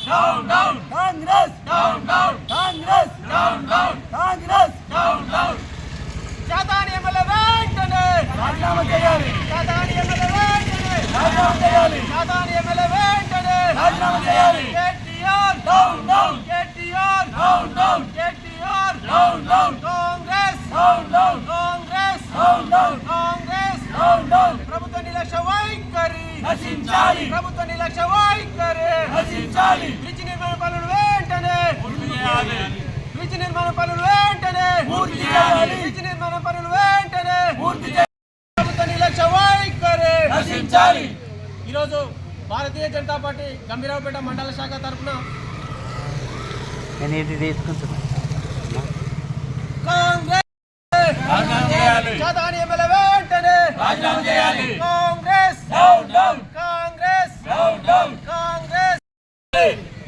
Down down Congress down down Congress down down Congress down down శాతాని MLA వెంటనే రాజీనామా చేయాలి శాతాని ఎమ్మెల్యే వెంటనే రాజీనామా చేయాలి శాతాని ఎమ్మెల్యే వెంటనే రాజీనామా చేయాలి KTR down down KTR down down KTR down down Congress down down Congress down down Congress down down ప్రభుత్వ నిర్లక్ష్య వైఖరి నశించాలి ప్రభుత్వ నిర్లక్ష్య వైఖరి నశించాలి బ్రిడ్జ్ నిర్మాణ పనులు వెంటనే పూర్తి చేయాలి బ్రిడ్జ్ నిర్మాణ పనులు వెంటనే పూర్తి చేయాలి బ్రిడ్జ్ నిర్మాణ పనులు వెంటనే పూర్తి చేయాలి ప్రభుత్వ నిర్లక్ష్య వైఖరి నశించాలి. ఈరోజు భారతీయ జనతా పార్టీ గంభీరావుపేట మండల శాఖ తరఫున కాంగ్రెస్ శాతాని ఎమ్మెల్యే వెంటనే రాజీనామా చేయాలి Congress down down Congress down down Congress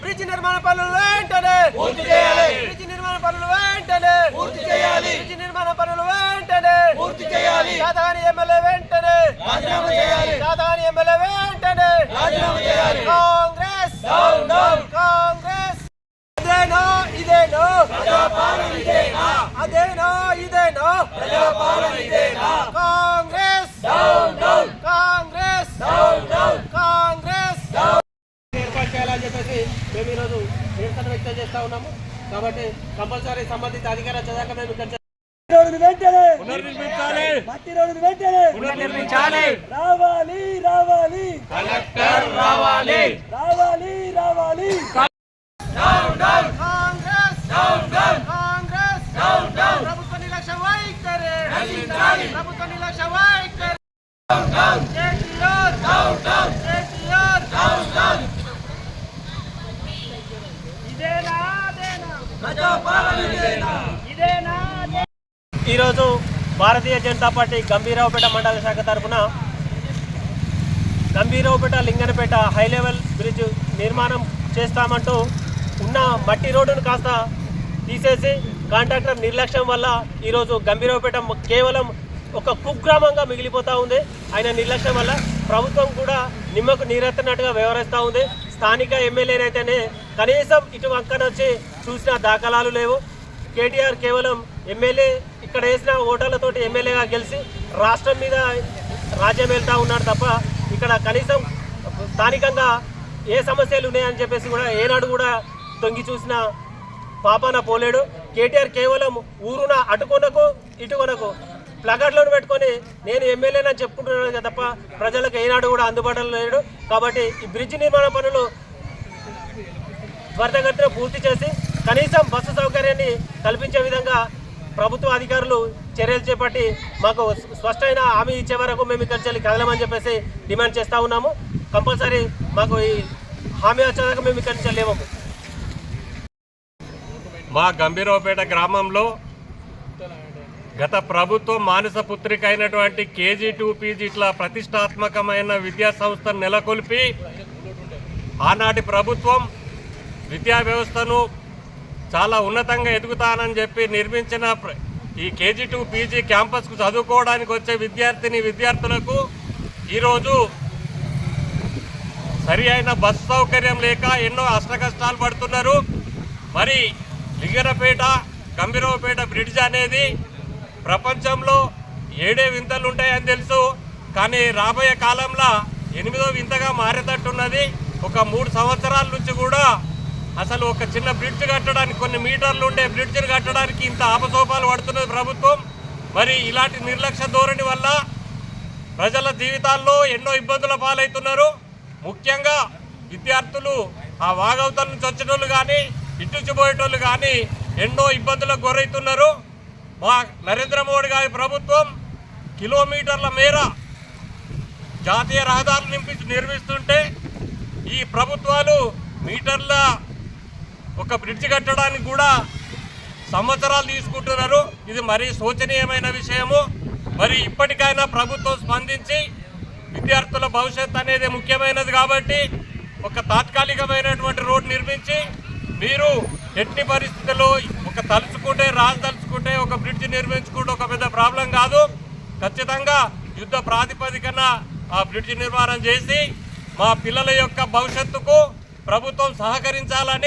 bridge నిర్మాణ పనులు వెంటనే పూర్తి చేయాలి బ్రిడ్జ్ నిర్మాణ పనులు వెంటనే పూర్తి చేయాలి బ్రిడ్జ్ నిర్మాణ పనులు వెంటనే పూర్తి చేయాలి శాతాని ఎమ్మెల్యే వెంటనే రాజీనామా చేయాలి శాతాని ఎమ్మెల్యే వెంటనే రాజీనామా చేయాలి కాంగ్రెస్ డౌన్ డౌన్ కాంగ్రెస్ అదేనా ఇదేనా ప్రజాపాలన ఇదేనా అదేనా ఇదేనా ప్రజాపాలన ఇదేనా Congress down down Congress down down Congress ఏర్పాటు చేయాలని చెప్పేసి మేము ఈరోజు నిరసన వ్యక్తం చేస్తా ఉన్నాము. కాబట్టి కంపల్సరీ సంబంధిత అధికార చదాక మేము రావాలి రావాలి కలెక్టర్ రావాలి రావాలి రావాలి కాంగ్రెస్ కాంగ్రెస్ ప్రభుత్వ నిర్లక్ష్య వైఖరి ప్రభుత్వ నిర్లక్ష్య వైఖరి ఈరోజు భారతీయ జనతా పార్టీ గంభీరావుపేట మండల శాఖ తరఫున Gambhiraopet Linganapeta high level bridge నిర్మాణం చేస్తామంటూ ఉన్న మట్టి రోడ్డును కాస్త తీసేసి కాంట్రాక్టర్ నిర్లక్ష్యం వల్ల ఈరోజు గంభీరావుపేట కేవలం ఒక కుగ్రామంగా మిగిలిపోతూ ఉంది. ఆయన నిర్లక్ష్యం వల్ల ప్రభుత్వం కూడా నిమ్మకు నీరెత్తనట్టుగా వ్యవహరిస్తూ ఉంది. స్థానిక ఎమ్మెల్యేనైతేనే కనీసం ఇటు వంకన వచ్చి చూసిన దాఖలాలు లేవు. కేటీఆర్ కేవలం ఎమ్మెల్యే ఇక్కడ వేసిన ఓటర్లతోటి ఎమ్మెల్యేగా గెలిచి రాష్ట్రం మీద రాజ్యం వెళ్తూ ఉన్నాడు తప్ప ఇక్కడ కనీసం స్థానికంగా ఏ సమస్యలు ఉన్నాయని చెప్పేసి కూడా ఏనాడు కూడా తొంగి చూసిన పాపాన పోలేడు. కేటీఆర్ కేవలం ఊరున అటుకొనకు ఇటుకొనకు ప్లగార్డులను పెట్టుకొని నేను ఎమ్మెల్యేనని చెప్పుకుంటున్నాను తప్ప ప్రజలకు ఏనాడు కూడా అందుబాటులో లేడు. కాబట్టి ఈ బ్రిడ్జ్ నిర్మాణ పనులు త్వరితగతిన పూర్తి చేసి కనీసం బస్సు సౌకర్యాన్ని కల్పించే విధంగా ప్రభుత్వ అధికారులు చర్యలు చేపట్టి మాకు స్పష్టమైన హామీ ఇచ్చే వరకు మేము ఇక్కడి కదలమని చెప్పేసి డిమాండ్ చేస్తూ ఉన్నాము. కంపల్సరీ మాకు ఈ హామీ వచ్చేదాకా మేము ఇక్కడి నుంచి లేము. మా గంభీరావుపేట గ్రామంలో గత ప్రభుత్వం మానస పుత్రిక అయినటువంటి KG2 PG ఇట్లా ప్రతిష్టాత్మకమైన విద్యా సంస్థను నెలకొల్పి ఆనాటి ప్రభుత్వం విద్యా వ్యవస్థను చాలా ఉన్నతంగా ఎదుగుతానని చెప్పి నిర్మించిన ఈ KG2 PG క్యాంపస్కు చదువుకోవడానికి వచ్చే విద్యార్థులకు ఈరోజు సరి అయిన బస్సు సౌకర్యం లేక ఎన్నో అష్టకష్టాలు పడుతున్నారు. మరి లింగనపేట గంభీరావుపేట బ్రిడ్జ్ అనేది ప్రపంచంలో 7 వింతలు ఉంటాయని తెలుసు, కానీ రాబోయే కాలంలో 8వ వింతగా మారేటట్టున్నది. ఒక 3 సంవత్సరాల నుంచి కూడా అసలు ఒక చిన్న బ్రిడ్జ్ కట్టడానికి కొన్ని మీటర్లు ఉండే బ్రిడ్జ్ని కట్టడానికి ఇంత ఆపసోపాలు పడుతున్నది ప్రభుత్వం. మరి ఇలాంటి నిర్లక్ష్య ధోరణి వల్ల ప్రజల జీవితాల్లో ఎన్నో ఇబ్బందుల పాలవుతున్నారు. ముఖ్యంగా విద్యార్థులు ఆ వాగవతల నుంచి వచ్చేటోళ్ళు కానీ ఇట్టుచిపోయేటోళ్ళు కానీ ఎన్నో ఇబ్బందులకు గురవుతున్నారు. మా నరేంద్ర మోడీ గారి ప్రభుత్వం కిలోమీటర్ల మేర జాతీయ రహదారులు నిర్మిస్తుంటే ఈ ప్రభుత్వాలు మీటర్ల ఒక బ్రిడ్జ్ కట్టడానికి కూడా సంవత్సరాలు తీసుకుంటున్నారు. ఇది మరీ శోచనీయమైన విషయము. మరి ఇప్పటికైనా ప్రభుత్వం స్పందించి విద్యార్థుల భవిష్యత్తు అనేది ముఖ్యమైనది కాబట్టి ఒక తాత్కాలికమైనటువంటి రోడ్డు నిర్మించి మీరు ఎట్టి పరిస్థితుల్లో ఒక తలుచుకుంటే ఒక బ్రిడ్జ్ నిర్మించుకుంటే ఒక పెద్ద ప్రాబ్లం కాదు. ఖచ్చితంగా యుద్ధ ప్రాతిపదికన ఆ బ్రిడ్జ్ నిర్మాణం చేసి మా పిల్లల యొక్క భవిష్యత్తుకు ప్రభుత్వం సహకరించాలని